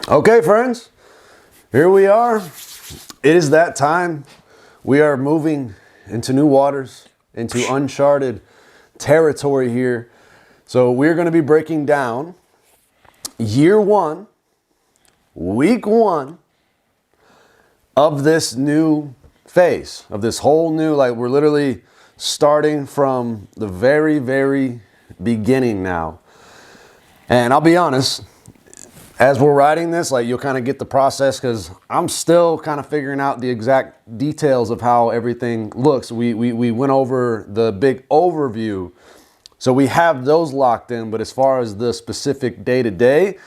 Okay, friends, here we are. It is that time. We are moving into new waters, into uncharted territory here. So we're going to be breaking down year one, week one of this new phase, of this whole new, like we're literally starting from the very, very beginning now. And I'll be honest, as we're writing this, like you'll kind of get the process because I'm still kind of figuring out the exact details of how everything looks. We went over the big overview, so we have those locked in. But as far as the specific day to day,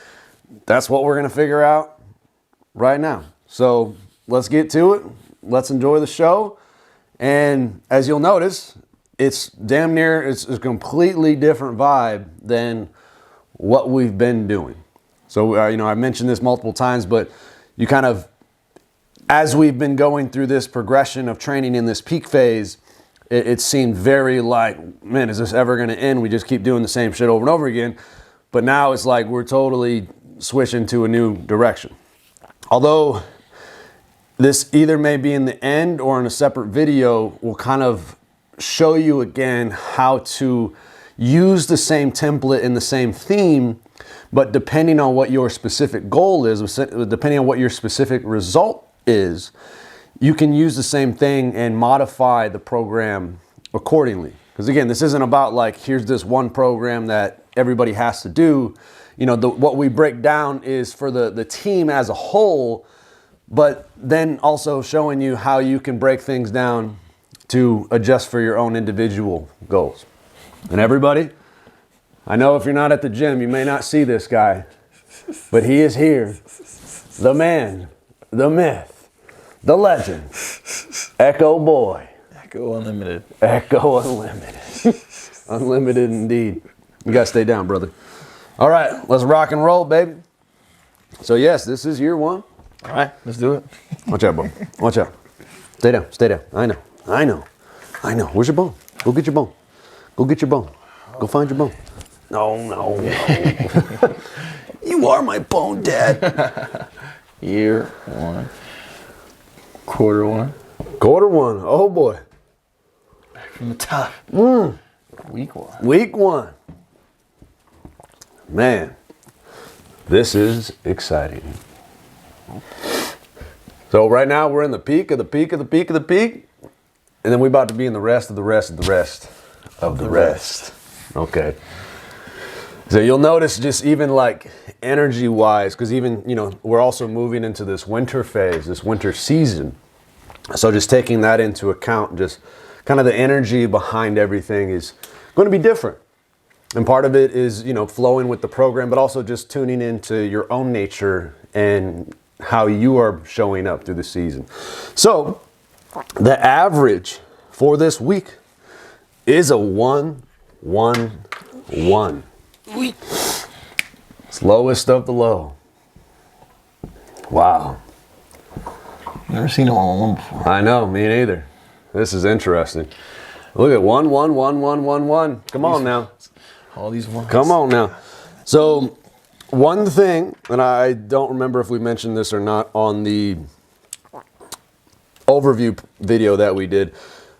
that's what we're going to figure out right now. So let's get to it. Let's enjoy the show. And as you'll notice, it's damn near, it's a completely different vibe than what we've been doing. So, I mentioned this multiple times, but you kind of, as we've been going through this progression of training in this peak phase, it seemed very like, man, is this ever going to end? We just keep doing the same shit over and over again. But now it's like we're totally switching to a new direction. Although this either may be in the end or in a separate video, we'll kind of show you again how to use the same template in the same theme, but depending on what your specific goal is, depending on what your specific result is, you can use the same thing and modify the program accordingly. Because again, this isn't about like, here's this one program that everybody has to do. What we break down is for the team as a whole, but then also showing you how you can break things down to adjust for your own individual goals. And everybody, I know if you're not at the gym, you may not see this guy, but he is here. The man, the myth, the legend, Echo Boy. Echo Unlimited. Echo Unlimited. Unlimited indeed. You gotta stay down, brother. All right, let's rock and roll, baby. So yes, this is year one. All right, let's do it. Watch out, bro. Watch out. Stay down, stay down. I know. Where's your bone? Go get your bone. Go get your bone. Go find your bone. No. You are my bone, Dad. Year one. Quarter one. Quarter one. Oh, boy. Back from the top. Week one. Week one. Man, this is exciting. So right now we're in the peak of the peak of the peak of the peak. And then we're about to be in the rest of the rest of the rest of the rest. Okay. So you'll notice just even like energy wise, because even, we're also moving into this winter phase, this winter season. So just taking that into account, just kind of the energy behind everything is going to be different. And part of it is, flowing with the program, but also just tuning into your own nature and how you are showing up through the season. So the average for this week is a 1-1-1. It's lowest of the low. Wow. Never seen a 1-1-1 before. I know, me neither. This is interesting. Look at 1-1-1-1-1-1. Come on now. All these ones. Come on now. So one thing, and I don't remember if we mentioned this or not on the overview video that we did,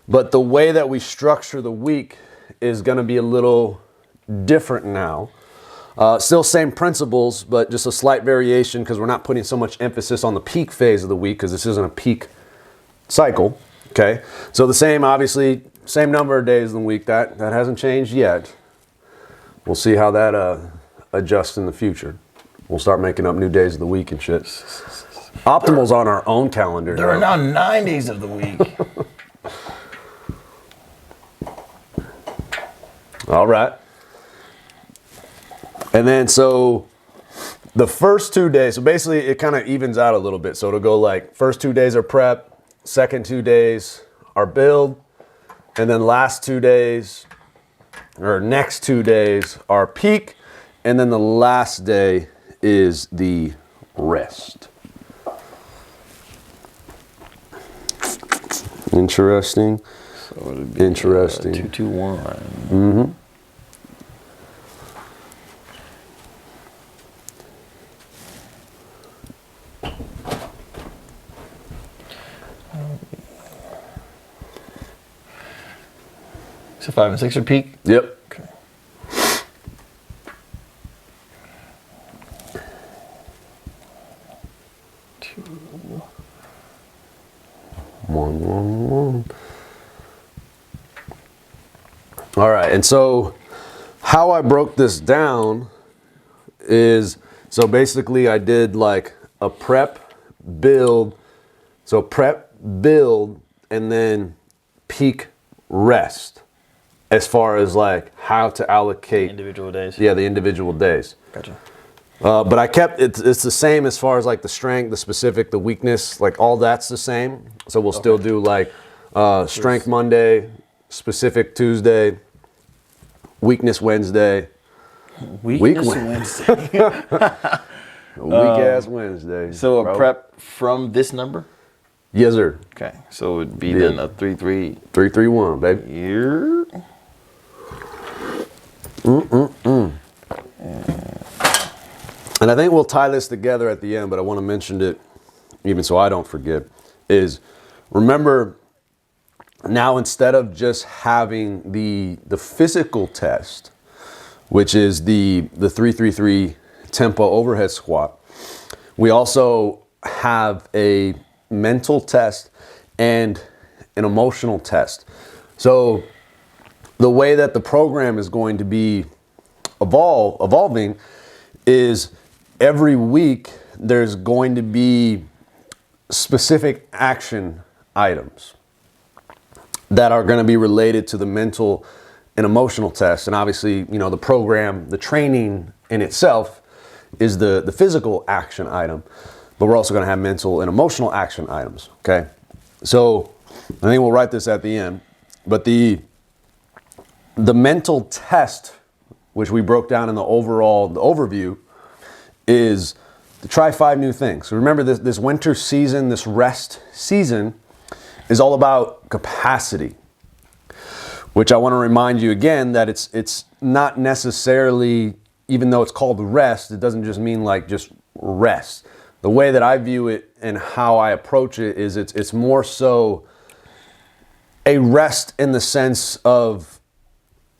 but the way that we structure the week is going to be a little different now. Still same principles, but just a slight variation because we're not putting so much emphasis on the peak phase of the week because this isn't a peak cycle. Okay, so the same, obviously, same number of days in the week. That hasn't changed yet. We'll see how that adjusts in the future. We'll start making up new days of the week and shit. Optimal's on our own calendar. There are now 9 days of the week. All right. And then so the first 2 days, so basically it kind of evens out a little bit. So it'll go like first 2 days are prep, second 2 days are build, and then last 2 days or next 2 days are peak, and then the last day is the rest. Interesting. So it'd be Interesting. 2-2-1. Mm-hmm. So 5 and 6 are peak? Yep. Okay. Two. 1, 1, 1. All right, and so how I broke this down is, so basically I did like a prep, build, so prep, build, and then peak, rest, as far as like how to allocate. Individual days? Yeah, the individual days. Gotcha. But I kept, it's the same as far as like the strength, the specific, the weakness, like all that's the same. So we'll still do like strength Monday, specific Tuesday, weakness Wednesday. Weakness Weak Wednesday. Weak ass Wednesday. So a bro. prep from this number? Yes, sir. Okay. So it would be Yeah. then a 3-3 3-3-1, baby. year. And I think we'll tie this together at the end, but I want to mention it, even so I don't forget, is remember now instead of just having the physical test, which is the 3-3-3 tempo overhead squat, we also have a mental test and an emotional test. So the way that the program is going to be evolving is every week there's going to be specific action items that are going to be related to the mental and emotional test. And obviously, you know, the program, the training in itself is the physical action item, but we're also going to have mental and emotional action items. Okay. So I think we'll write this at the end, but the mental test, which we broke down in the overview, is to try 5 new things. So remember this winter season, this rest season is all about capacity, which I want to remind you again that it's not necessarily, even though it's called rest, it doesn't just mean like just rest. The way that I view it and how I approach it is it's more so a rest in the sense of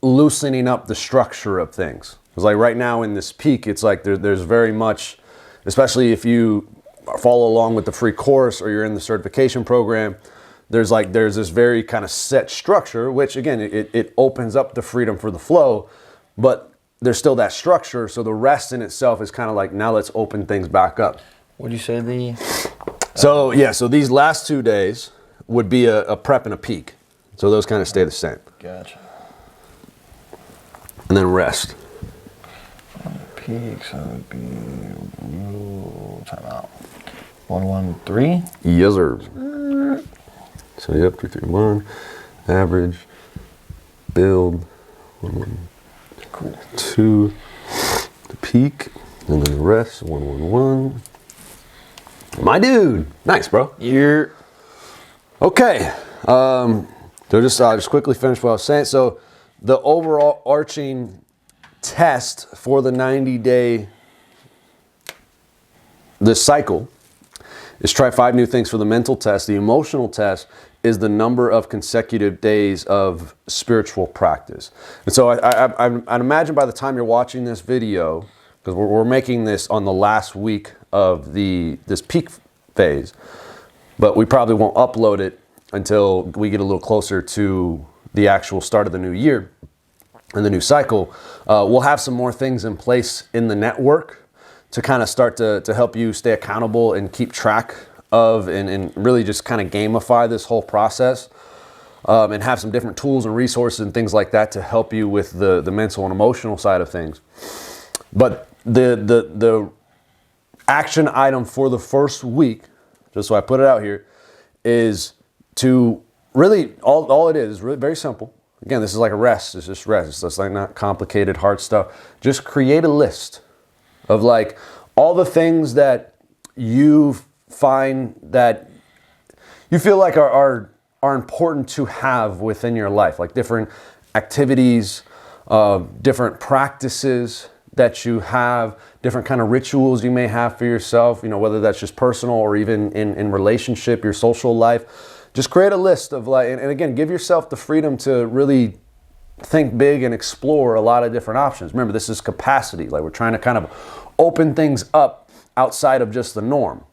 loosening up the structure of things. Because like right now in this peak, it's like there's very much, especially if you follow along with the free course or you're in the certification program, there's this very kind of set structure, which again, it opens up the freedom for the flow, but there's still that structure. So the rest in itself is kind of like, now let's open things back up. What do you say So these last 2 days would be a prep and a peak. So those kind of stay the same. Gotcha. And then rest. Peak, so it would be timeout. 1-1-3. Yes, sir. So yep, 3-3-1, average, build, 1-1-2, Cool. the peak, and then the rest, 1-1-1. My dude, nice, bro. Year. Okay, so I'll just quickly finish what I was saying. So the overall arching test for the 90-day, this cycle, is try 5 new things for the mental test. The emotional test is the number of consecutive days of spiritual practice. And so I'd imagine by the time you're watching this video, because we're making this on the last week of this peak phase, but we probably won't upload it until we get a little closer to the actual start of the new year and the new cycle. We'll have some more things in place in the network to kind of start to help you stay accountable and keep track of and really just kind of gamify this whole process, and have some different tools and resources and things like that to help you with the mental and emotional side of things. But the action item for the first week, just so I put it out here, is to really, all it is really very simple. Again, this is like a rest. It's just rest. It's like not complicated, hard stuff. Just create a list of like all the things that you find that you feel like are important to have within your life, like different activities, different practices that you have, different kind of rituals you may have for yourself, you know, whether that's just personal or even in relationship, your social life. Just create a list of like, and again, give yourself the freedom to really think big and explore a lot of different options. Remember, this is capacity. Like, we're trying to kind of open things up outside of just the norm.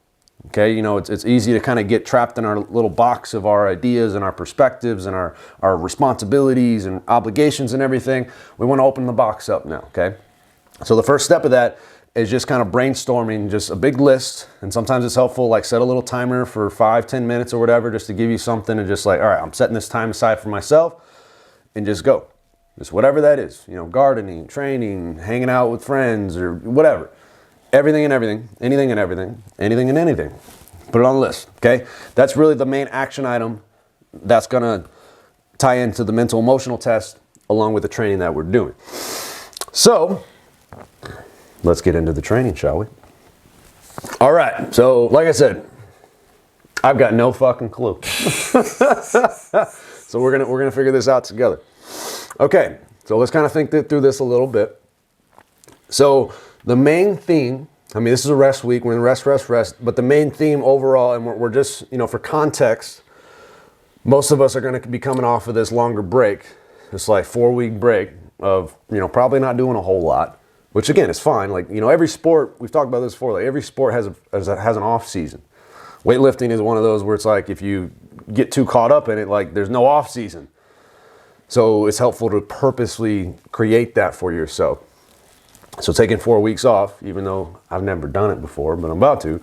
Okay, you know, it's easy to kind of get trapped in our little box of our ideas and our perspectives and our responsibilities and obligations and everything. We want to open the box up now, okay? So the first step of that is just kind of brainstorming just a big list. And sometimes it's helpful, like set a little timer for 5-10 minutes or whatever, just to give you something and just like, all right, I'm setting this time aside for myself, and just go. Just whatever that is, you know, gardening, training, hanging out with friends, or whatever. Everything and everything, anything and everything, anything and anything. Put it on the list, okay? That's really the main action item that's gonna tie into the mental emotional test along with the training that we're doing. So, let's get into the training, shall we? All right, so like I said, I've got no fucking clue. So we're gonna figure this out together. Okay, so let's kind of think through this a little bit. So the main theme, I mean, this is a rest week, we're in rest, but the main theme overall, and we're just, you know, for context, most of us are going to be coming off of this longer break, this like 4-week break of, you know, probably not doing a whole lot, which again is fine. Like, you know, every sport, we've talked about this before, like every sport has an off season. Weightlifting is one of those where it's like if you get too caught up in it, like there's no off season. So it's helpful to purposely create that for yourself. So taking 4 weeks off, even though I've never done it before, but I'm about to,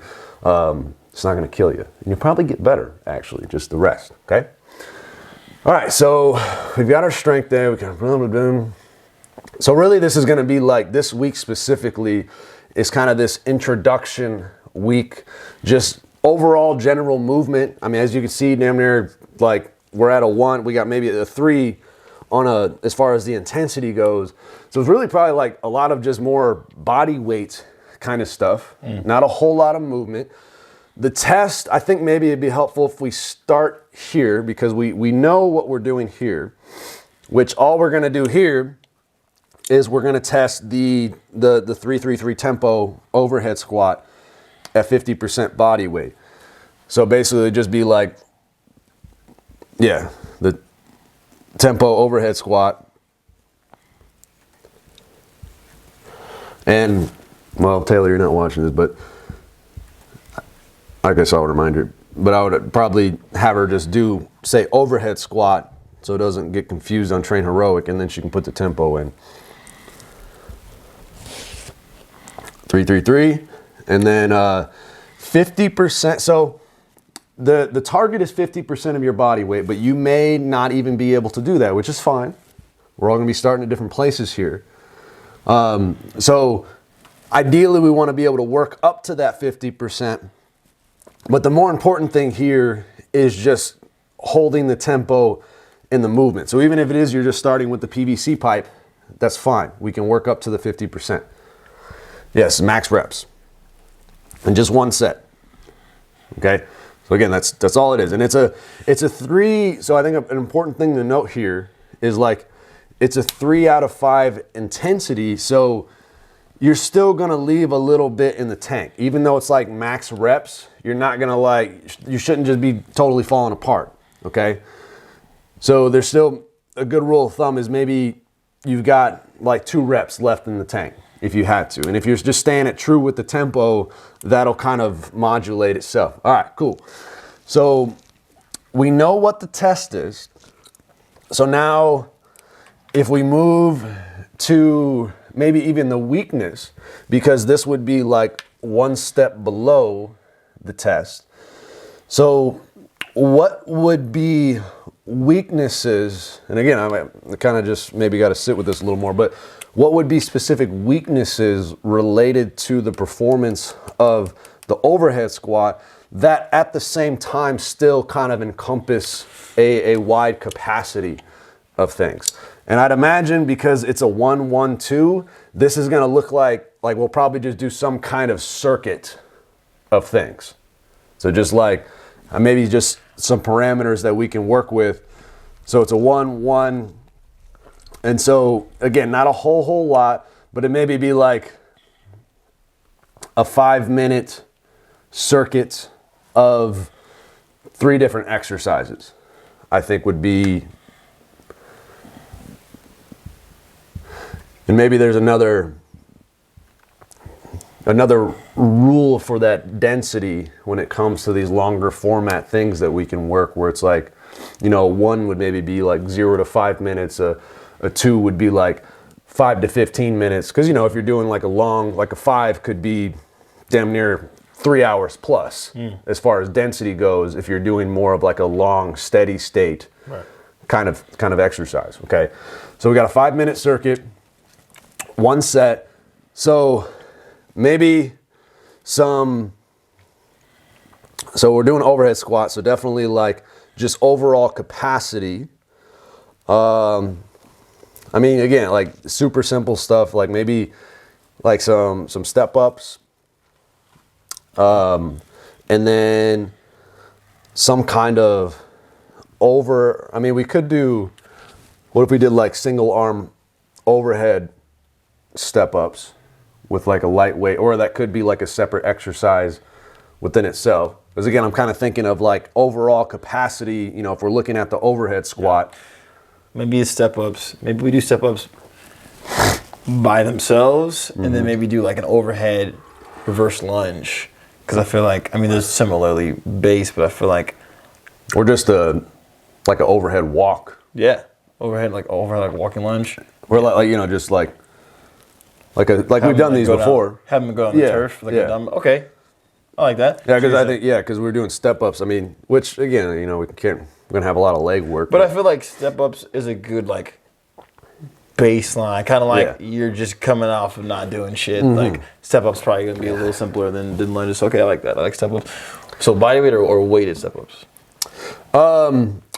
it's not going to kill you. And you'll probably get better, actually, just the rest, okay? All right, so we've got our strength there. We can boom. So really this is going to be like, this week specifically is kind of this introduction week, just overall general movement. I mean, as you can see, damn near, like, we're at a 1. We got maybe a 3 on as far as the intensity goes. So it's really probably like a lot of just more body weight kind of stuff, not a whole lot of movement. The test, I think maybe it'd be helpful if we start here, because we know what we're doing here, which all we're gonna do here is we're gonna test the 3-3-3 tempo overhead squat at 50% body weight. So basically it'd just be like, yeah, the tempo overhead squat. And, well, Taylor, you're not watching this, but I guess I'll remind her. But I would probably have her just do, say, overhead squat, so it doesn't get confused on Train Heroic, and then she can put the tempo in. 3-3-3, and then 50%. So the target is 50% of your body weight, but you may not even be able to do that, which is fine. We're all going to be starting at different places here. So ideally we want to be able to work up to that 50%. But the more important thing here is just holding the tempo in the movement. So even if it is you're just starting with the PVC pipe, that's fine. We can work up to the 50%. Yes, max reps. And just one set. Okay? So again, that's all it is. And it's a 3, so I think an important thing to note here is like it's a 3 out of 5 intensity, so you're still gonna leave a little bit in the tank. Even though it's like max reps, you're not gonna like, you shouldn't just be totally falling apart, okay? So there's still a good rule of thumb is maybe you've got like 2 reps left in the tank if you had to. And if you're just staying it true with the tempo, that'll kind of modulate itself. All right, cool. So we know what the test is. So now if we move to maybe even the weakness, because this would be like one step below the test. So what would be weaknesses, and again, I kind of just maybe got to sit with this a little more, but what would be specific weaknesses related to the performance of the overhead squat that at the same time still kind of encompass a wide capacity of things? And I'd imagine because it's a 1-1-2, this is going to look like we'll probably just do some kind of circuit of things. So just like maybe just some parameters that we can work with. So it's a 1-1. And so again, not a whole lot, but it maybe be like a 5-minute circuit of 3 different exercises, I think would be And maybe there's another rule for that density when it comes to these longer format things that we can work, where it's like, you know, 1 would maybe be like 0 to 5 minutes, a 2 would be like 5 to 15 minutes. Because, you know, if you're doing like a long, like a 5 could be damn near 3 hours plus as far as density goes, if you're doing more of like a long, steady state kind of exercise. Okay. So we got a 5-minute circuit, 1 set. So maybe so we're doing overhead squat. So definitely like just overall capacity. I mean, again, like super simple stuff, like maybe like some step ups. And then some kind of I mean, we could do, what if we did like single arm overhead step ups with like a lightweight, or that could be like a separate exercise within itself. Because again, I'm kind of thinking of like overall capacity, you know, if we're looking at the overhead squat. Maybe it's step ups. Maybe we do step ups by themselves, and then maybe do like an overhead reverse lunge. Because I feel like, I mean, there's similarly base, but I feel like, Or just like an overhead walk. yeah, overhead like walking lunge. Or like you know, just like we've done these before. Have them go on the turf like a dumbbell. Okay, I like that. Yeah, because I think because we're doing step ups. I mean, which again, you know, we're gonna have a lot of leg work. But I feel like step ups is a good like baseline, kind of like you're just coming off of not doing shit. Like step ups probably gonna be a little simpler than lunges. Okay, I like that. I like step ups. So bodyweight or weighted step ups.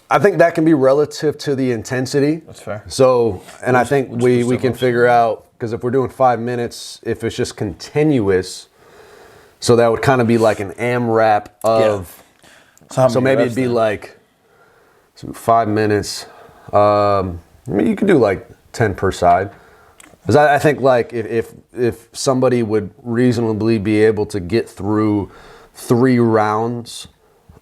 I think that can be relative to the intensity. That's fair. So, and I think we can figure out, because if we're doing 5 minutes, if it's just continuous, so that would kind of be like an AMRAP of. Yeah. So maybe it'd be like 5 minutes. I mean, you could do like 10 per side. Because I think like if somebody would reasonably be able to get through 3 rounds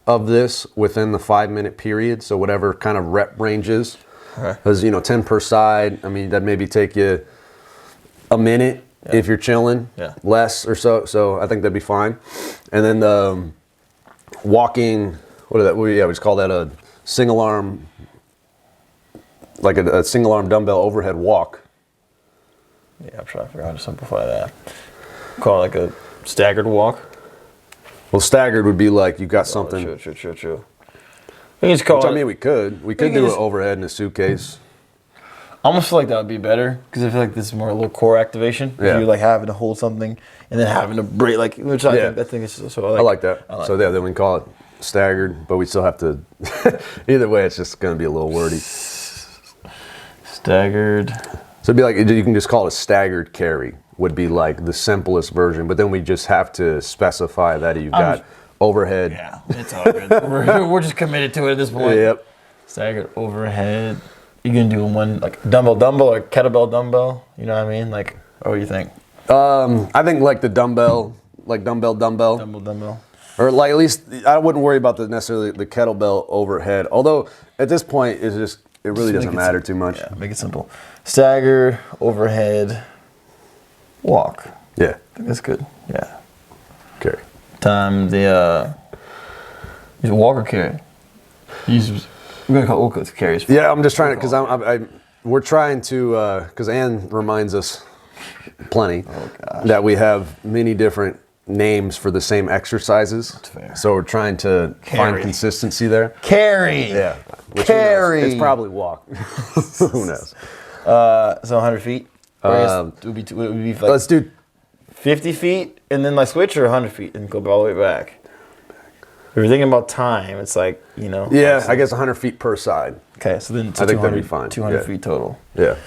of this within the 5-minute period, so whatever kind of rep range is, because 10 per side, I mean, that maybe take you a minute if you're chilling, less or so. So I think that'd be fine. And then the walking, we just call that a single arm, like a single arm dumbbell overhead walk. Yeah, I'm trying to figure out how to simplify that. Call it like a staggered walk. Well, staggered would be like you got something. True. We can just call Which, it. I mean, we could do an overhead in a suitcase. I almost feel like that would be better because I feel like this is more a little core activation. Yeah. You're like having to hold something and then having to break, like, which I think is so. I like that. So then we can call it staggered, but we still have to. Either way, it's just going to be a little wordy. Staggered. So it'd be like you can just call it a staggered carry. Would be like the simplest version, but then we just have to specify that you've got overhead. Yeah, it's all good. we're just committed to it at this point. Yep. Staggered overhead. You can do one like dumbbell or kettlebell dumbbell. You know what I mean? Like, what do you think? I think like the dumbbell, like dumbbell. Dumbbell. Or like at least I wouldn't worry about necessarily the kettlebell overhead. Although at this point it really doesn't matter too much. Yeah, make it simple. Stagger overhead walk. Yeah. I think that's good. Yeah. Carry. Time the use walk or carry. We're gonna call it carries. Yeah, I'm just trying to because we're trying to because Ann reminds us plenty that we have many different names for the same exercises. That's fair. So we're trying to find consistency there. Carry. Yeah. Carry. It's probably walk. Who knows? So 100 feet. Would be like Let's do 50 feet and then like switch, or 100 feet and go all the way back. If you're thinking about time, it's like, Yeah, obviously. I guess 100 feet per side. Okay, so then I think that'd be fine. 200 feet total. Yeah.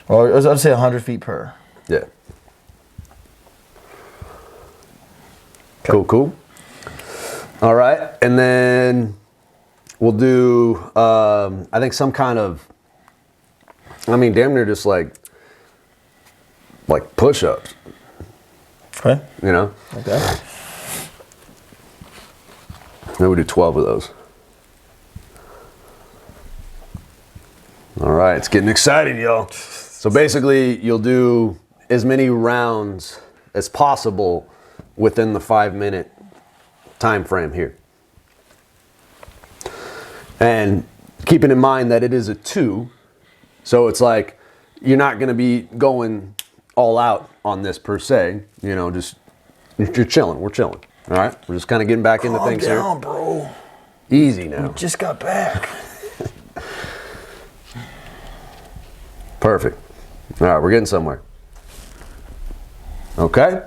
Or I'd say 100 feet per. Yeah. Cool. All right, and then we'll do I think some kind of, damn near just like push-ups. Okay. Okay. Then we do 12 of those. All right, it's getting exciting, y'all. So basically, you'll do as many rounds as possible within the 5-minute time frame here. And keeping in mind that it is a 2, so it's like you're not going to be going all out on this per se. You know, just you're chilling. We're chilling. All right, we're just kind of getting back into things here. Calm down, bro. Easy now. Just got back. Perfect. All right, we're getting somewhere. Okay.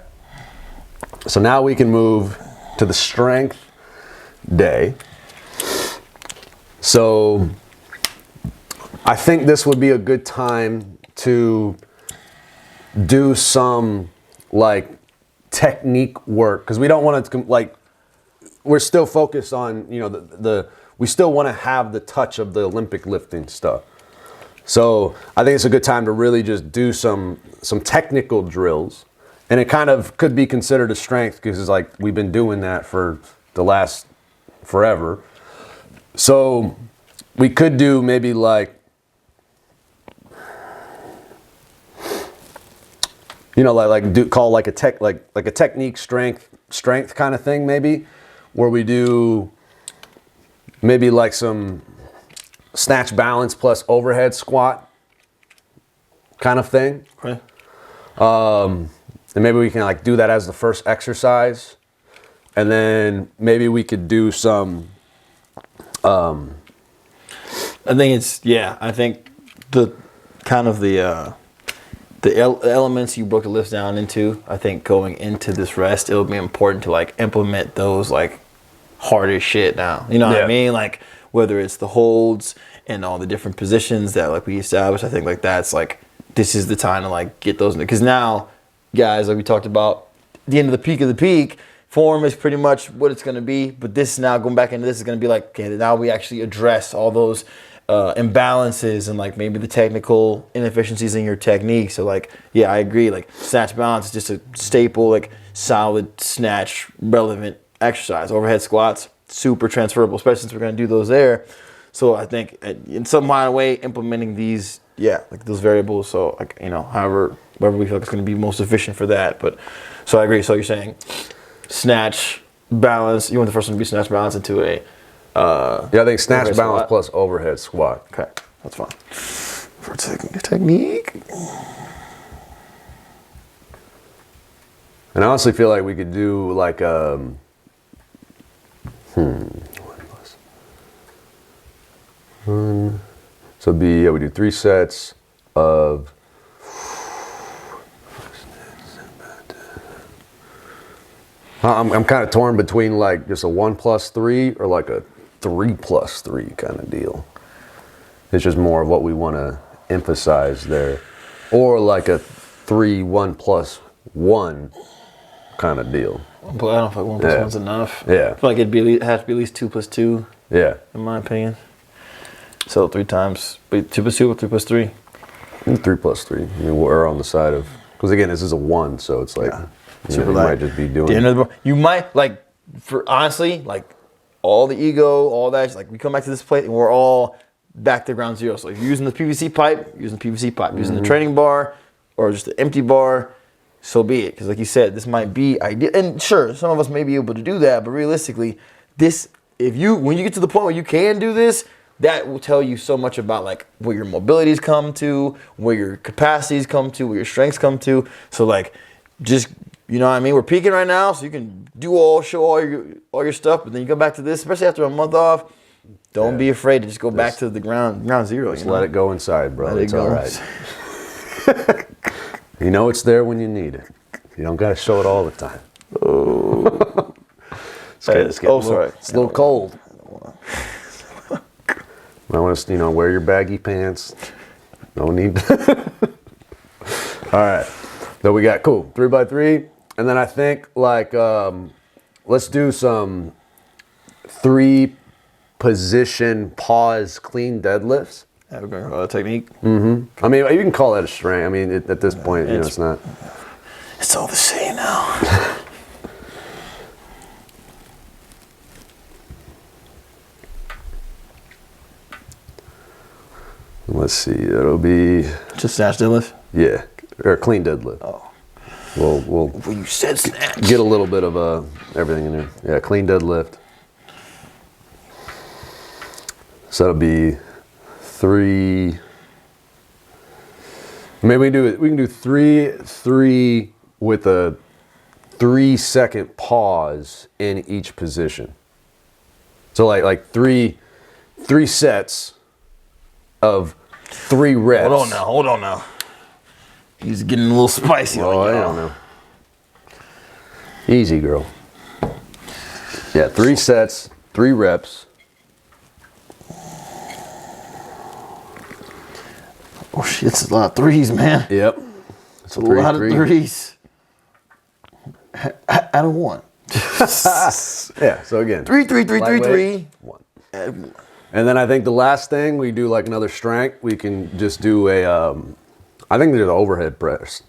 So now we can move to the strength day. So I think this would be a good time to do some like technique work, because we don't want to like, we're still focused on, you know, we still want to have the touch of the Olympic lifting stuff. So I think it's a good time to really just do some technical drills, and it kind of could be considered a strength because it's like we've been doing that for the last forever. So we could do maybe like, you know, call like a technique strength kind of thing, maybe, where we do maybe like some snatch balance plus overhead squat kind of thing. Okay. And maybe we can like do that as the first exercise, and then maybe we could do some. I think the kind of the elements you broke the lifts down into, I think going into this rest, it'll be important to like implement those like harder shit now. You know what I mean? Like whether it's the holds and all the different positions that like we established, I think like that's like, this is the time to like get those, because now guys, like we talked about, the end of the peak form is pretty much what it's going to be, but this now going back into this is going to be like, okay, now we actually address all those imbalances and like maybe the technical inefficiencies in your technique. So like, yeah, I agree. Like snatch balance is just a staple, like solid snatch relevant exercise. Overhead squats, super transferable, especially since we're going to do those there. So I think in some minor way implementing these, like those variables. So like, you know, wherever we feel like it's going to be most efficient for that. But so I agree. So you're saying snatch balance. You want the first one to be snatch balance into a I think snatch balance squat plus overhead squat. Okay, that's fine. For technique. And I honestly feel like we could do like one. So it'd be, we do 3 sets of I'm kind of torn between like just a 1+3 or like a 3+3 kind of deal. It's just more of what we want to emphasize there, or like a 3-1+1 kind of deal. But I don't feel like 1+1's enough. Yeah. I feel like it has to be at least 2+2. Yeah. In my opinion. So 3 times, but 2+2 or 3+3? 3+3. I mean, we're on the side of, because again, this is a 1, so it's like, you might just be doing. You might like, for honestly, like all the ego, all that. Like we come back to this plate and we're all back to ground zero. So if you're using the PVC pipe, using the training bar, or just the empty bar, so be it. Because like you said, this might be ideal. And sure, some of us may be able to do that, but realistically, when you get to the point where you can do this, that will tell you so much about like where your mobilities come to, where your capacities come to, where your strengths come to. So like, just, you know what I mean? We're peaking right now, so you can show all your stuff, but then you go back to this, especially after a month off. Don't be afraid to just go back to the ground zero. Just let it go inside, bro. Let it's all right. You know it's there when you need it. You don't got to show it all the time. Oh. It's a little cold. I want to, wear your baggy pants. No need. All right. So we got 3x3, and then I think like let's do some 3-position pause clean deadlifts. Yeah, we're going to call that technique. Mm-hmm. I mean, you can call that a strength. I mean, at this point, it's not. It's all the same now. Let's see. It'll be Just snatch deadlift. yeah, or clean deadlift. Oh, We'll well, you said snatch. get a little bit of everything in there. Yeah, clean deadlift. So that'll be 3. Maybe we can do 3 with a 3-second pause in each position. So like three sets of 3 reps. Hold on now. He's getting a little spicy. Oh, on I you. don't know. Easy, girl. Yeah, 3 sets, 3 reps. Oh shit, it's a lot of threes, man. Yep. It's A lot of threes. Out of 1. Yeah, so again. 3, 3, 3, 3, lightweight, 3. 1. And then I think the last thing we do like another strength. We can just do I think there's an overhead press.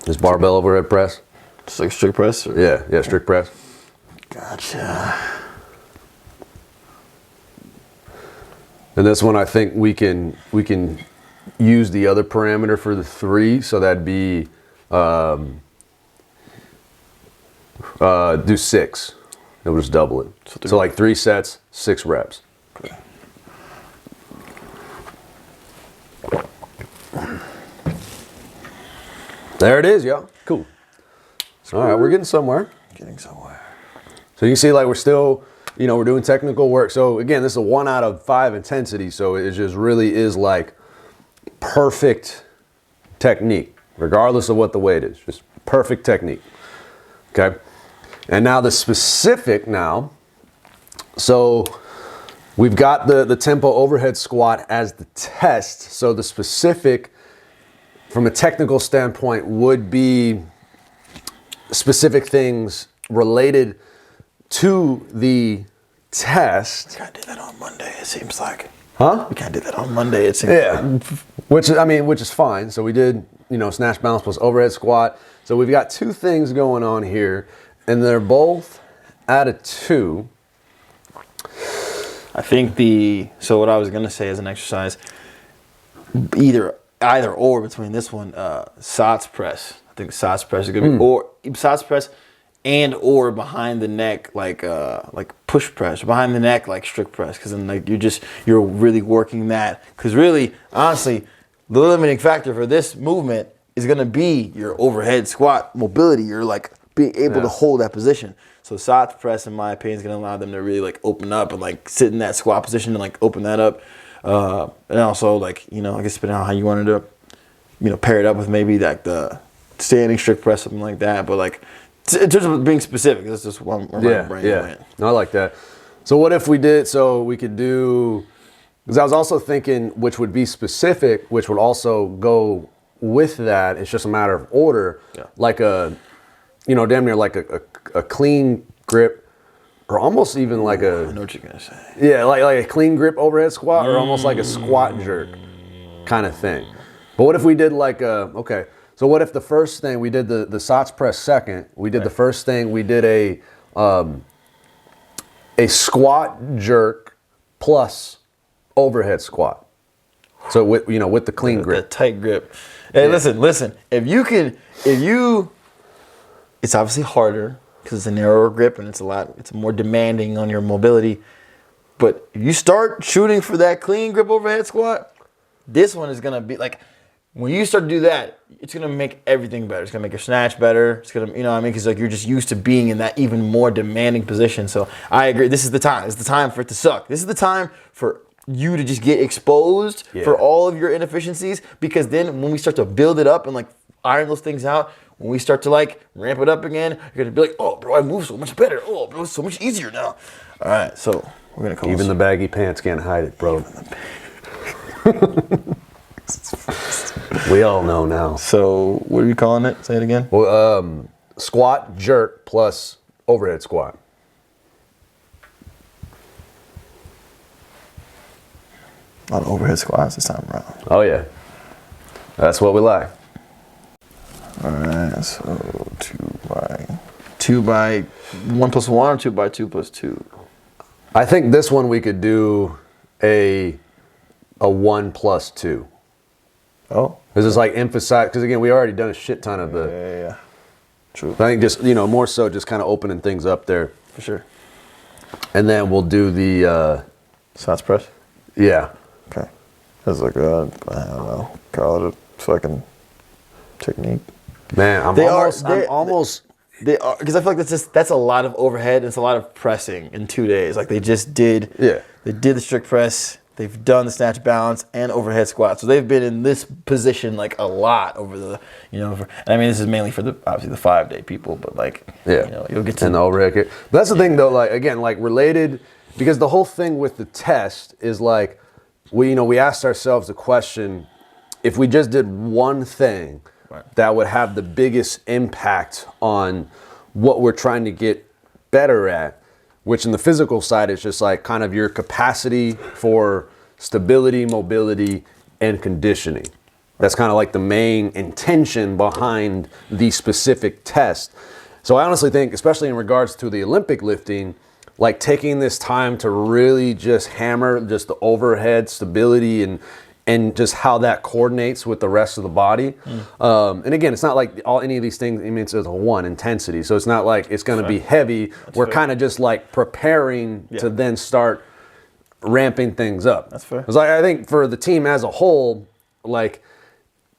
Just barbell overhead press. Just like strict press? Or? Yeah, strict press. Gotcha. And this one I think we can use the other parameter for the 3, so that'd be do 6. It would just double it. So like 3 sets, 6 reps. Okay. There it is, yo. Cool. All right, we're getting somewhere. Getting somewhere. So you can see like we're still, we're doing technical work. So again, this is a 1 out of 5 intensity. So it just really is like perfect technique, regardless of what the weight is. Just perfect technique. Okay. And now the specific now. So we've got the tempo overhead squat as the test. So the specific, from a technical standpoint, would be specific things related to the test. We can't do that on Monday, it seems like. Huh? We can't do that on Monday, it seems Yeah. like. Which is fine. So we did, snatch, balance plus overhead squat. So we've got 2 things going on here, and they're both out of 2. I think so what I was gonna say as an exercise, either or between this one, SOTS press. I think SOTS press is gonna be, or SOTS press and or behind the neck, like push press, behind the neck, like strict press, because then like you're really working that. Because really, honestly, the limiting factor for this movement is gonna be your overhead squat mobility. You're like being able to hold that position. So SOTS press, in my opinion, is gonna allow them to really like open up and like sit in that squat position and like open that up. And also like, I guess depending on how you wanted to, pair it up with maybe like the standing strict press, something like that. But like, in terms of being specific, that's just where my brain went. No, I like that. So what if we did, so we could do, because I was also thinking which would be specific, which would also go with that. It's just a matter of order. Yeah. Like damn near like a clean grip, or almost even like I know what you're gonna say. yeah, like a clean grip overhead squat, or almost like a squat jerk kind of thing. But what if we did like okay, so what if the first thing we did the SOTS press second, we did the first thing, we did a squat jerk plus overhead squat. So with the clean grip. The tight grip. Hey, listen. It's obviously harder because it's a narrower grip and it's more demanding on your mobility. But if you start shooting for that clean grip overhead squat, this one is gonna be like, when you start to do that, it's gonna make everything better. It's gonna make your snatch better. It's gonna, because like you're just used to being in that even more demanding position. So I agree. This is the time. It's the time for it to suck. This is the time for you to just get exposed for all of your inefficiencies, because then when we start to build it up and like iron those things out, when we start to like ramp it up again, you're gonna be like, oh bro, I move so much better. Oh bro, it's so much easier now. All right, so we're gonna call Even the baggy pants can't hide it, bro. We all know now. So what are you calling it? Say it again. Well, squat jerk plus overhead squat. A lot of overhead squats this time around. Oh yeah, that's what we like. All right, so 2 by 1 plus 1 or 2 by 2 plus 2? I think this one we could do a a 1+2. Oh. This is like emphasize, because again, we already done a shit ton of the. Yeah. True. I think just, more so just kind of opening things up there. For sure. And then we'll do the. Science press? Yeah. Okay. That's like, I don't know, call it a fucking technique. Man, I'm almost. They are, because I feel like that's a lot of overhead. It's a lot of pressing in 2 days. Like they just did. Yeah. They did the strict press. They've done the snatch balance and overhead squat. So they've been in this position like a lot over the, and I mean, this is mainly for obviously the 5-day people, but like, you'll get to. And the overhead kick. But that's the thing though, like, again, like related, because the whole thing with the test is like, we asked ourselves the question, if we just did one thing that would have the biggest impact on what we're trying to get better at, which in the physical side is just like kind of your capacity for stability, mobility, and conditioning. That's kind of like the main intention behind the specific test. So I honestly think, especially in regards to the Olympic lifting, like taking this time to really just hammer just the overhead stability and just how that coordinates with the rest of the body. And again, it's not like any of these things, I mean, it's a one intensity. So it's not like it's going to be heavy. We're kind of just like preparing to then start ramping things up. That's fair. Because I think for the team as a whole, like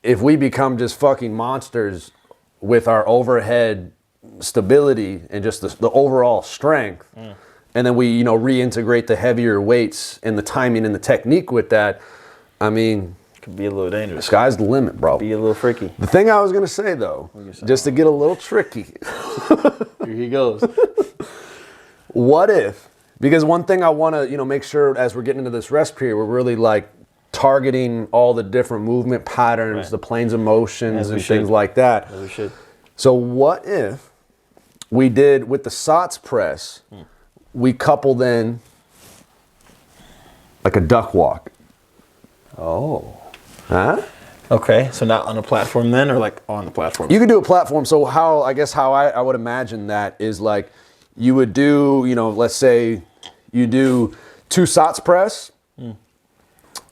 if we become just fucking monsters with our overhead stability and just the overall strength, and then we, reintegrate the heavier weights and the timing and the technique with that, I mean, it could be a little dangerous. Sky's the limit, bro. Be a little freaky. The thing I was gonna say though, just to get a little tricky. Here he goes. What if? Because one thing I want to, make sure as we're getting into this rest period, we're really like targeting all the different movement patterns, the planes of motions, and things like that. As we should. So what if we did with the SOTS press, we couple then like a duck walk. Oh. Huh? Okay, so not on a platform then, or like on the platform? You could do a platform. So how I would imagine that is like you would do, let's say you do 2 SOTS press,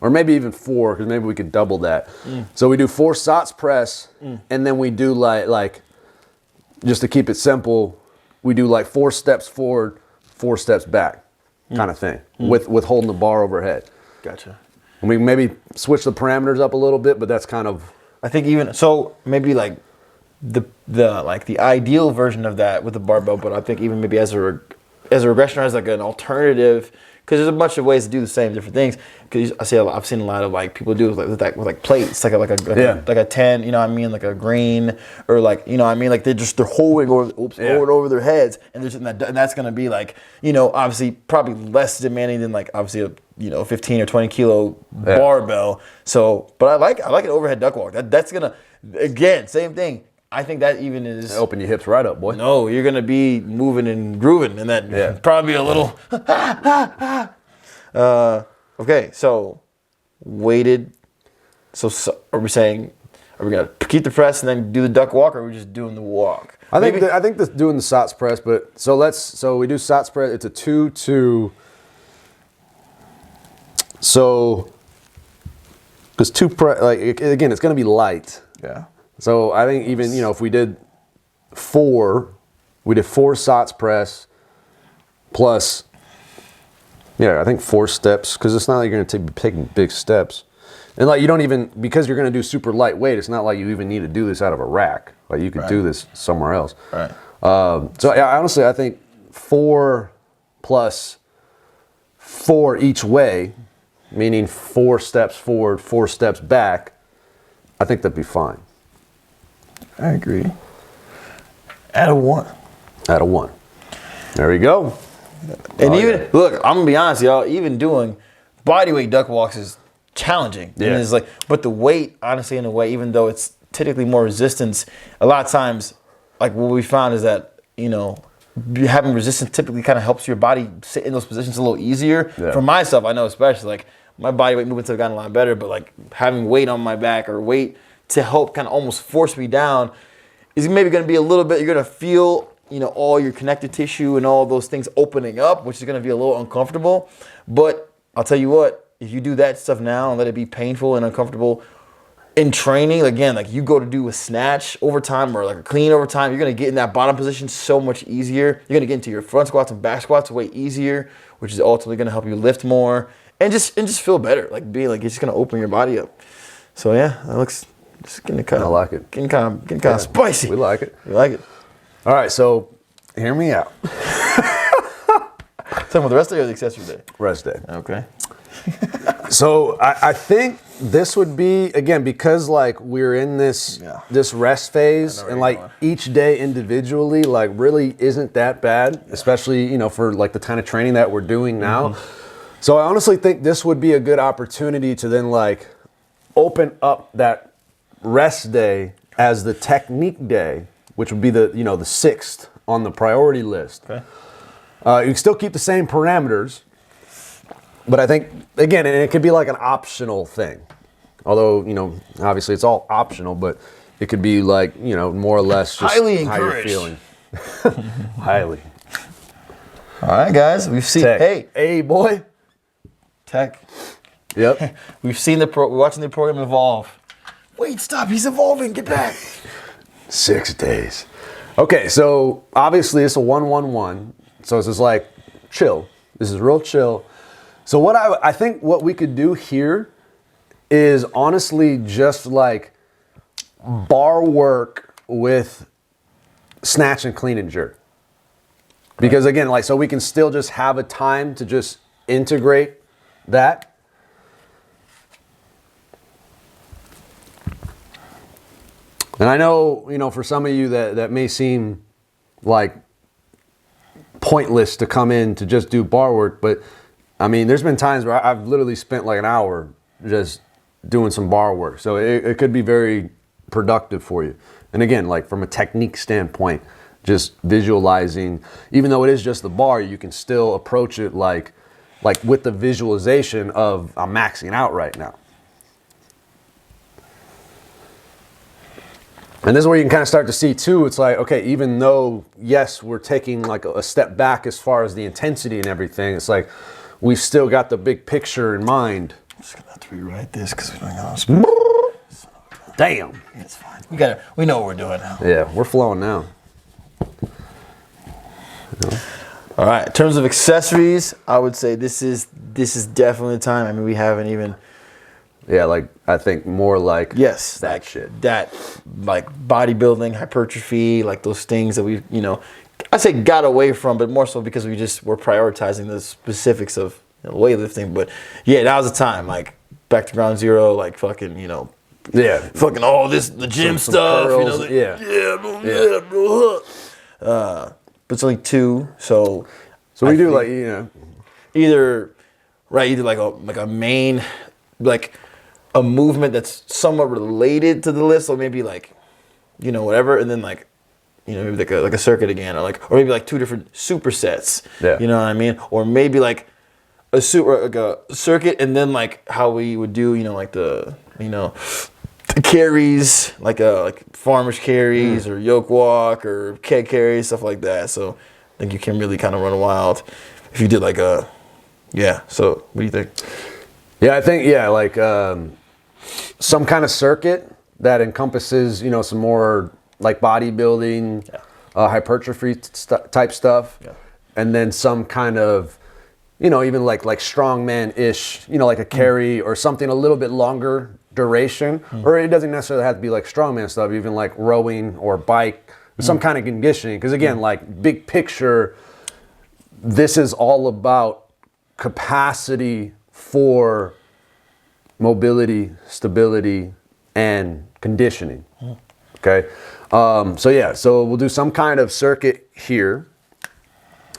or maybe even 4, because maybe we could double that. So we do 4 SOTS press, and then we do like just to keep it simple, we do like 4 steps forward, 4 steps back, kind of thing, with holding the bar overhead. Gotcha. And we maybe switch the parameters up a little bit, but that's kind of. I think even so, maybe like the ideal version of that with the barbell, but I think even maybe as a regression or as like an alternative, because there's a bunch of ways to do the same different things. Because I've seen a lot of like people do it with plates, like a 10, like a green, or like like they're holding over their heads, and that's gonna be like obviously probably less demanding than like obviously a 15 or 20 kilo barbell. So, but I like an overhead duck walk. That's gonna, again, same thing. I think that even is open your hips right up, boy. No, you're gonna be moving and grooving, and that probably a little. Okay, so weighted. So are we saying, are we gonna keep the press and then do the duck walk, or are we just doing the walk? I think doing the SOTS press, but so we do SOTS press. It's a 2-2. So because 2 press, like again, it's gonna be light. Yeah. So I think even, if we did 4 SOTS press plus, I think 4 steps, because it's not like you're going to be taking big steps. And like you don't even, because you're going to do super lightweight, it's not like you even need to do this out of a rack. Like you could do this somewhere else. Right. So honestly, I think 4 plus 4 each way, meaning 4 steps forward, 4 steps back, I think that'd be fine. I agree. Out of 1. Out of 1. There we go. And look, I'm gonna be honest, y'all. Even doing bodyweight duck walks is challenging. Yeah. And it's like, but the weight, honestly, in a way, even though it's typically more resistance, a lot of times, like what we found is that having resistance typically kind of helps your body sit in those positions a little easier. Yeah. For myself, I know especially like my bodyweight movements have gotten a lot better, but like having weight on my back or weight to help kind of almost force me down is maybe going to be a little bit, you're going to feel, all your connective tissue and all those things opening up, which is going to be a little uncomfortable. But I'll tell you what, if you do that stuff now and let it be painful and uncomfortable in training, again, like you go to do a snatch over time or like a clean over time, you're gonna get in that bottom position so much easier. You're gonna get into your front squats and back squats way easier, which is ultimately gonna help you lift more and just feel better. Like being like, it's just gonna open your body up. So yeah, that looks just getting kind of, I like it. Getting kind of spicy. We like it. We like it. All right, so hear me out. Talking about the rest day or the accessory day? Rest day. Okay. So I think this would be, again, because like we're in this rest phase and like each day individually like really isn't that bad, especially, you know, for like the kind of training that we're doing now. So I honestly think this would be a good opportunity to then like open up that rest day as the technique day, which would be the, you know, the 6th on the priority list. Okay. You can still keep the same parameters, but I think, again, and it could be like an optional thing. Although, you know, obviously it's all optional, but it could be like, you know, more or less just highly how you're encouraged. feeling. Highly. All right, guys. We've seen, Tech. Hey, boy. Tech. Yep. We've seen we're watching the program evolve. Wait, stop. He's evolving. Get back. 6 days. Okay, so obviously it's a 1-1-1. So it's just like chill. This is real chill. So what I think what we could do here is honestly just like bar work with snatch and clean and jerk. Because again, like, so we can still just have a time to just integrate that. And I know, you know, for some of you that may seem like pointless to come in to just do bar work, but I mean, there's been times where I've literally spent like an hour just doing some bar work. So it could be very productive for you. And again, like from a technique standpoint, just visualizing, even though it is just the bar, you can still approach it like with the visualization of I'm maxing out right now. And this is where you can kind of start to see too, it's like, okay, even though, yes, we're taking like a step back as far as the intensity and everything, it's like we've still got the big picture in mind. I'm just gonna have to rewrite this because we don't got Damn. It's fine. We know what we're doing now. Yeah, we're flowing now. All right. In terms of accessories, I would say this is definitely the time. I mean, we haven't even. Yeah, like I think more like yes, that like shit. That like bodybuilding, hypertrophy, like those things that we, you know, I say got away from, but more so because we're prioritizing the specifics of, you know, weightlifting. But yeah, that was the time. Like back to ground zero, like fucking, you know, yeah, fucking all this the gym some stuff, curls, you know, but it's only 2, so we do like, you know, either like a main, like a movement that's somewhat related to the list, so maybe like, you know, whatever, and then like, you know, maybe like a circuit again, or maybe like 2 different supersets. Yeah. You know what I mean? Or maybe like a circuit, and then like how we would do, you know, like the carries, like farmer's carries or yoke walk or keg carries, stuff like that. So I think you can really kind of run wild if you did like so what do you think? Yeah, I think, yeah, like some kind of circuit that encompasses, you know, some more like bodybuilding, hypertrophy type stuff. Yeah. And then some kind of, you know, even like strongman-ish, you know, like a carry or something a little bit longer duration. Or it doesn't necessarily have to be like strongman stuff, even like rowing or bike, some kind of conditioning. Because again, like big picture, this is all about capacity for mobility, stability, and conditioning. Okay, so we'll do some kind of circuit here,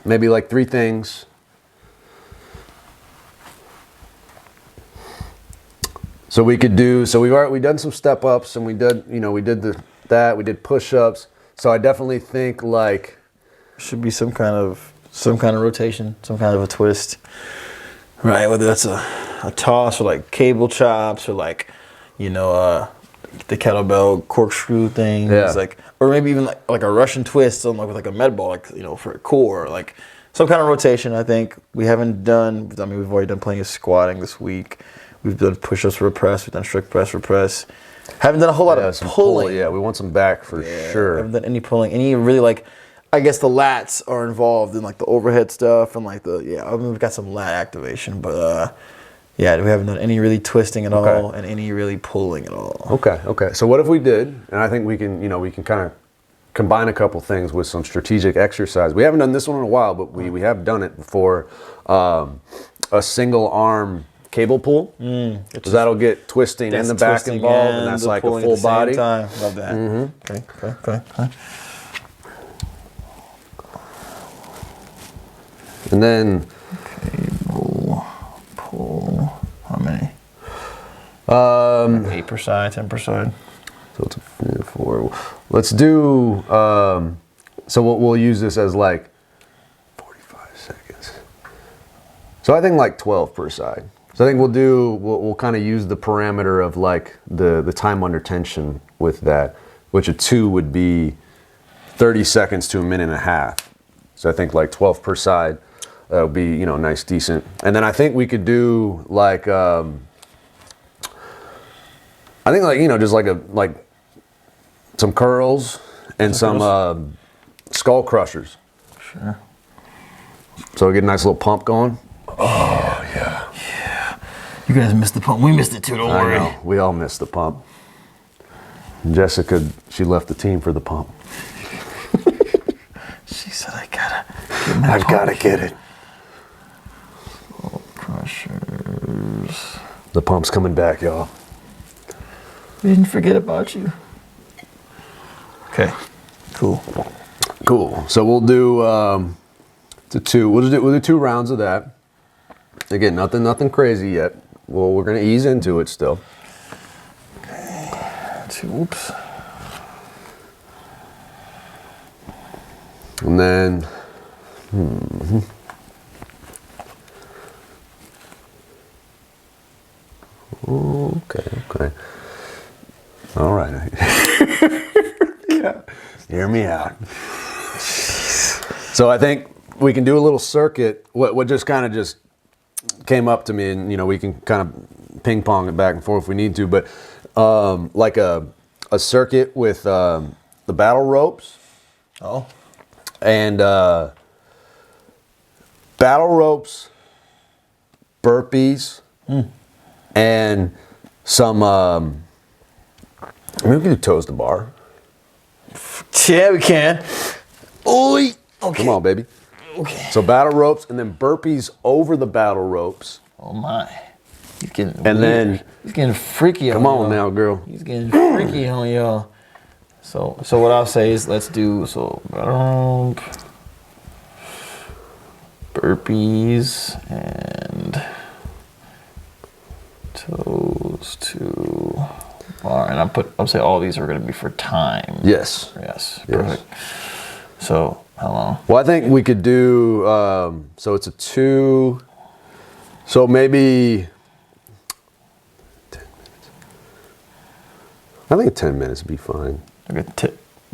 maybe like 3 things. So we could do, we've done some step ups, and we did push-ups. So I definitely think like should be some kind of rotation, some kind of a twist, right? Whether that's a toss or like cable chops or like, you know, the kettlebell corkscrew things, like, or maybe even like a Russian twist on with like a med ball, like, you know, for a core, like some kind of rotation. I think we haven't done. I mean, we've already done plenty of squatting this week. We've done push-ups for press. We've done strict press for press. Haven't done a whole lot of pulling. Yeah, we want some back for sure. Haven't done any pulling. Any really like, I guess the lats are involved in like the overhead stuff and like I mean, we've got some lat activation, but yeah, we haven't done any really twisting at all and any really pulling at all. Okay. So what if we did? And I think we can kind of combine a couple things with some strategic exercise. We haven't done this one in a while, but we have done it before. A single arm cable pull. So that'll get twisting and the back involved, and that's like a full body. Love that. Okay. And then cable pull. How many? 8 per side, 10 per side. So it's 4. Let's do. So we'll use this as like 45 seconds. So I think like 12 per side. So I think we'll kind of use the parameter of like the time under tension with that, which a 2 would be 30 seconds to a minute and a half. So I think like 12 per side. That would be, nice, decent. And then I think we could do like, I think like, just like some curls and some skull crushers. Sure. So we get a nice little pump going. Oh, yeah. You guys missed the pump. We missed it too, don't worry. I know. We all missed the pump. Jessica, she left the team for the pump. She said, I've got to get it. Crushers. The pump's coming back, y'all. We didn't forget about you. Okay, cool. So we'll do the 2. We'll do 2 rounds of that. Again, nothing crazy yet. Well, we're gonna ease into it still. Okay. 2. Oops. And then. Okay. All right. Yeah. Hear me out. So I think we can do a little circuit. What just kind of just came up to me, and we can kind of ping pong it back and forth if we need to. But like a circuit with the battle ropes. Oh. And battle ropes, burpees, and some. Maybe we can do toes to bar. Yeah, we can. Oi. Okay. Come on, baby. Okay. So battle ropes and then burpees over the battle ropes. Oh my. He's getting and weird. He's getting freaky come on on y'all. Now, girl. He's getting freaky on y'all. So what I'll say is let's do burpees and toes to bar, and I'll say all these are going to be for time. Yes. Perfect. So how long? Well, I think we could do. So it's a 2. So maybe 10 minutes. I think 10 minutes would be fine. Okay.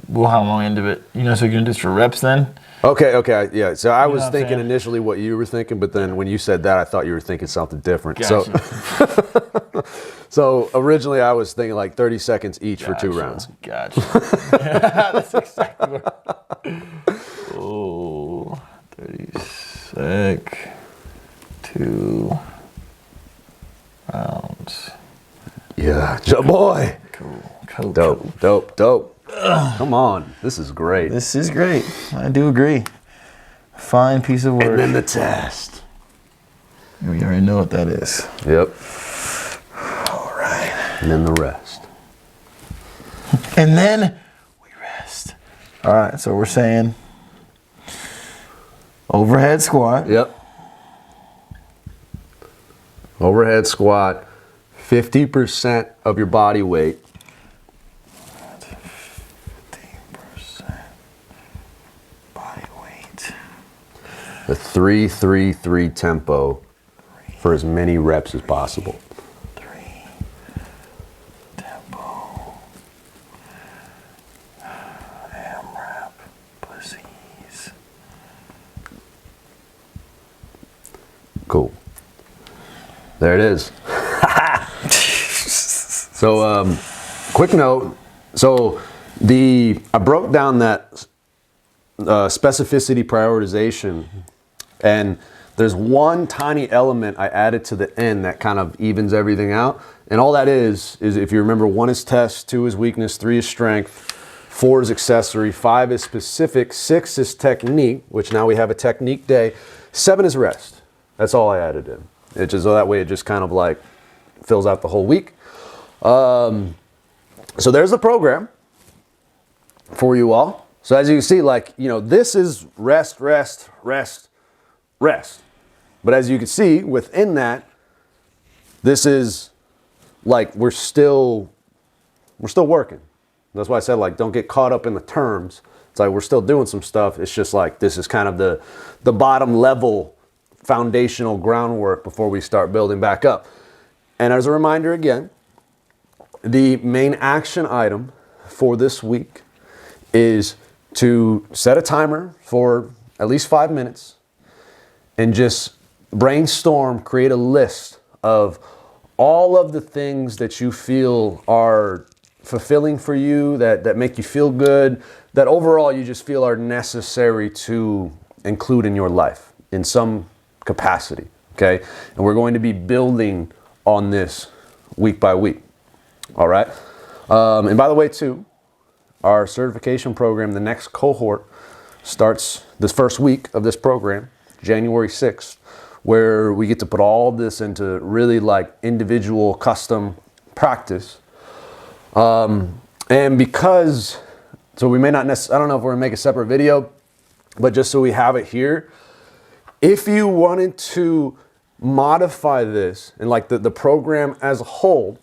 Well, how long into it? So you're gonna do this for reps then? Okay, yeah. So I was what I'm thinking saying? initially what you were thinking, but then when you said that, I thought you were thinking something different. Gotcha. So originally I was thinking like 30 seconds each for 2 rounds. Gotcha. That's exactly what. Oh, 30 sec, 2 rounds. Yeah, boy. Cool. Dope. Come on, this is great. This is great. I do agree. Fine piece of work. And then the test. We already know what that is. Yep. All right. And then the rest. And then we rest. All right, so we're saying overhead squat. Yep. Overhead squat, 50% of your body weight. 50% body weight. The 3-3-3 tempo for as many reps as possible. 3 tempo. AMRAP. Pussies. Cool. There it is. So, quick note. So, I broke down that specificity prioritization, and there's one tiny element I added to the end that kind of evens everything out. And all that is if you remember, 1 is test, 2 is weakness, 3 is strength, 4 is accessory, 5 is specific, 6 is technique, which now we have a technique day, 7 is rest. That's all I added in. It just, so that way it just kind of like fills out the whole week. So there's the program for you all. So as you can see, like, you know, this is rest, rest, rest, rest. But as you can see within that, this is like, we're still working. That's why I said, like, don't get caught up in the terms. It's like, we're still doing some stuff. It's just like, this is kind of the bottom level foundational groundwork before we start building back up. And as a reminder again, the main action item for this week is to set a timer for at least 5 minutes and just brainstorm, create a list of all of the things that you feel are fulfilling for you, that make you feel good, that overall you just feel are necessary to include in your life in some capacity, okay? And we're going to be building on this week by week, all right? And by the way, too, our certification program, the next cohort, starts this first week of this program, January 6th, where we get to put all this into really like individual custom practice. And because, so we may not necessarily, I don't know if we're gonna make a separate video, but just so we have it here, if you wanted to modify this and like the program as a whole,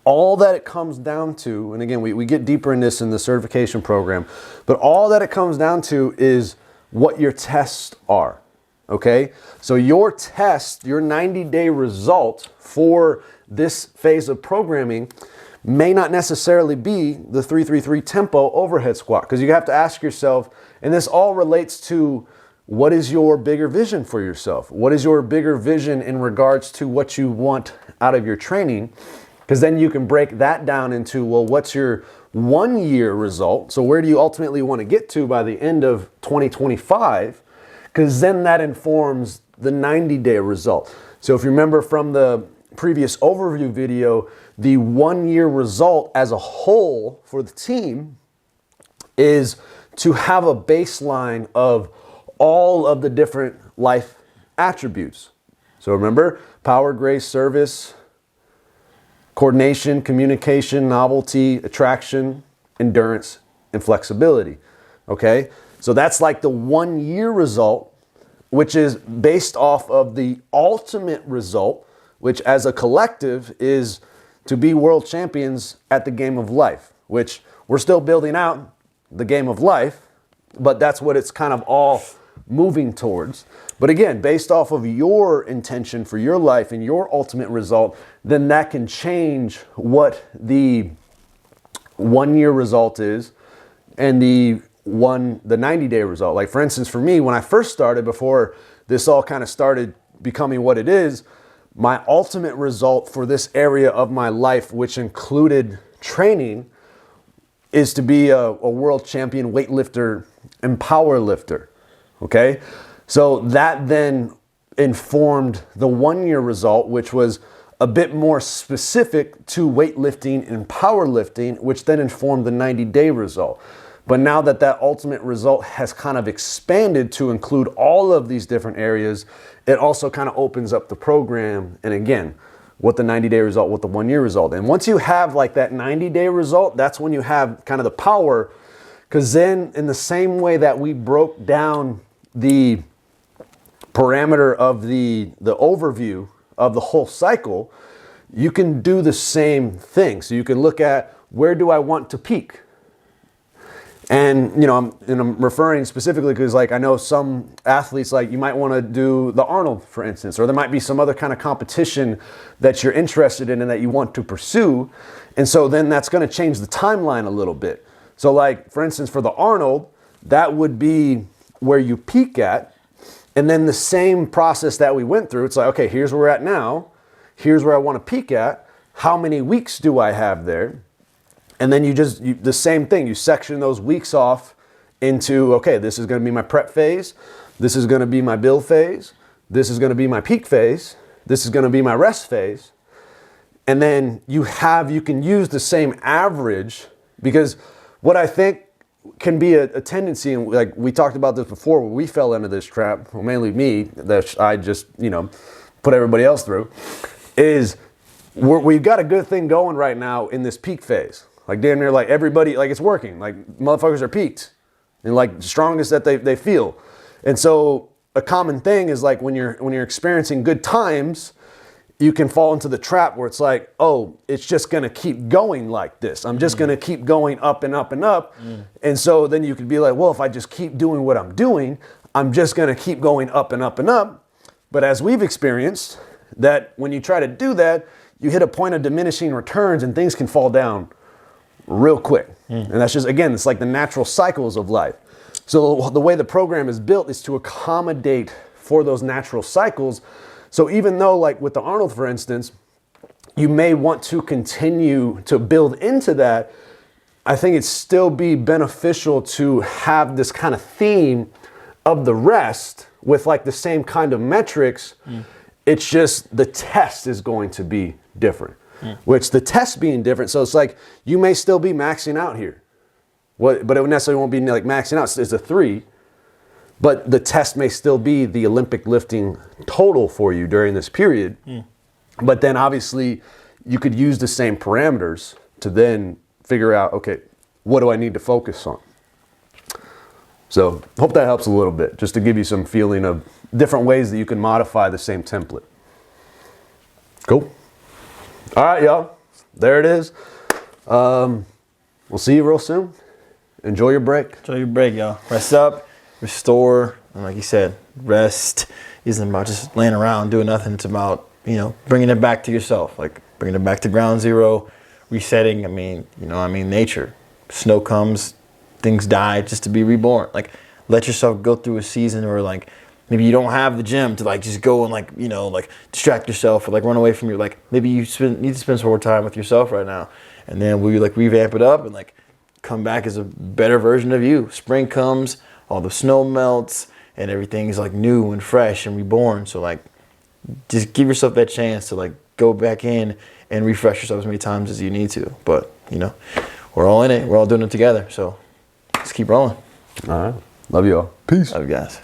all that it comes down to, and again, we get deeper in this in the certification program, but all that it comes down to is what your tests are, okay? So your test, your 90-day result for this phase of programming may not necessarily be the 333 tempo overhead squat, because you have to ask yourself, and this all relates to what is your bigger vision for yourself? What is your bigger vision in regards to what you want out of your training? Because then you can break that down into, well, what's your 1 year result? So where do you ultimately want to get to by the end of 2025? Because then that informs the 90-day result. So if you remember from the previous overview video, the 1 year result as a whole for the team is to have a baseline of all of the different life attributes. So remember, power, grace, service, coordination, communication, novelty, attraction, endurance, and flexibility. Okay? So that's like the 1 year result, which is based off of the ultimate result, which as a collective is to be world champions at the game of life, which we're still building out the game of life, but that's what it's kind of all moving towards. But again, based off of your intention for your life and your ultimate result, then that can change what the 1 year result is and the 90-day result. Like for instance, for me, when I first started, before this all kind of started becoming what it is, my ultimate result for this area of my life, which included training, is to be a world champion weightlifter and power lifter. Okay? So that then informed the 1 year result, which was a bit more specific to weightlifting and powerlifting, which then informed the 90-day result. But now that that ultimate result has kind of expanded to include all of these different areas, it also kind of opens up the program. And again, what the 90-day result, what the 1 year result. And once you have like that 90-day result, that's when you have kind of the power, because then in the same way that we broke down the parameter of the overview of the whole cycle, you can do the same thing. So you can look at, where do I want to peak? And you know, I'm referring specifically because like I know some athletes, like you might want to do the Arnold, for instance, or there might be some other kind of competition that you're interested in and that you want to pursue. And so then that's going to change the timeline a little bit. So like, for instance, for the Arnold, that would be where you peak at. And then the same process that we went through, it's like, okay, here's where we're at now. Here's where I want to peak at. How many weeks do I have there? And then the same thing, you section those weeks off into, okay, this is going to be my prep phase. This is going to be my build phase. This is going to be my peak phase. This is going to be my rest phase. And then you can use the same average, because what I think can be a tendency, and like we talked about this before, where we fell into this trap, well, mainly me, that I just, put everybody else through, is we've got a good thing going right now in this peak phase. Like damn near like everybody, like it's working. Like motherfuckers are peaked and like strongest that they feel. And so a common thing is like when you're experiencing good times, you can fall into the trap where it's like, oh, it's just gonna keep going like this. I'm just gonna keep going up and up and up. And so then you could be like, well, if I just keep doing what I'm doing, I'm just gonna keep going up and up and up. But as we've experienced, that when you try to do that, you hit a point of diminishing returns and things can fall down real quick. And that's just, again, it's like the natural cycles of life. So the way the program is built is to accommodate for those natural cycles. So even though like with the Arnold, for instance, you may want to continue to build into that, I think it'd still be beneficial to have this kind of theme of the rest with like the same kind of metrics. It's just the test is going to be different. Which the test being different, so it's like you may still be maxing out here, but it necessarily won't be like maxing out. It's a 3, but the test may still be the Olympic lifting total for you during this period. But then obviously you could use the same parameters to then figure out, okay, what do I need to focus on? So hope that helps a little bit, just to give you some feeling of different ways that you can modify the same template. Cool. All right, y'all. There it is. We'll see you real soon. Enjoy your break. Enjoy your break, y'all. Rest up, restore, and like you said, rest isn't about just laying around doing nothing. It's about, bringing it back to yourself, like bringing it back to ground zero, resetting. Nature. Snow comes, things die just to be reborn. Like, let yourself go through a season where like maybe you don't have the gym to like just go and like, distract yourself or like run away from your, like maybe you need to spend some more time with yourself right now. And then we like revamp it up and like come back as a better version of you. Spring comes, all the snow melts and everything's like new and fresh and reborn. So like just give yourself that chance to like go back in and refresh yourself as many times as you need to. But, we're all in it. We're all doing it together. So let's keep rolling. All right. Love you all. Peace. Love you guys.